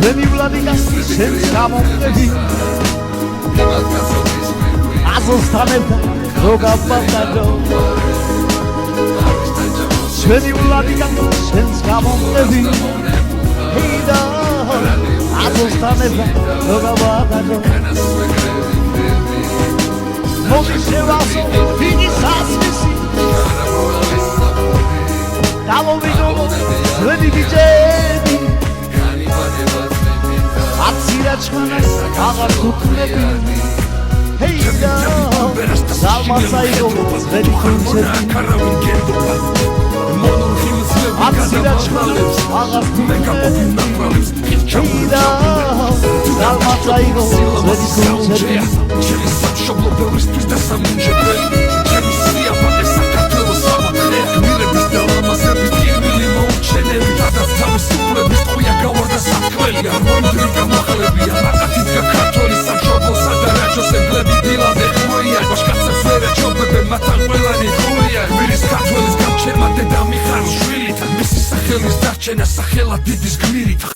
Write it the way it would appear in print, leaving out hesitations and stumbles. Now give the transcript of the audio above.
ჩვენი ვლადიკა შენს გამომწევი აზოსთან ერთად რო გავბავდაო ჩვენი ვლადიკა შენს გამომწევი ჰეიდა აზოსთან ერთად რო გავბავდაო მოდი შევასო დიდი სასმისი გამოვიდო ჩვენი ბიჭები აცირაჩხანას აღარ გუქმები ჰეიდა ზალმასაიდო ჩვენი კუნჩები აცირაჩხანას აღარ გუქმები ჰეიდა ზალმასაიდო ჩვენი კუნჩები ჩემი სამშობლო ბევრისთვის დასამუნჯებელი ჩემი სიამაყე საქართველოს სამოთხე გმირების და ლამაზების პირველი მოუჩენელი სადაც თავისუფლების ყויה გავარდა საქმელი არ მოინდრიგა მოხლებია რაკათით გაქართველი სამშობლოსა და რაჯოს ემბლები დილამდე ხვია ბაშკაცებს ვერაჯობებენ მათთან ყველანი ხვია გმირის ქართველის გამჩერმა დედა მიხარს შვილით მისი სახელის დარჩენა სახელად დიდის გმირით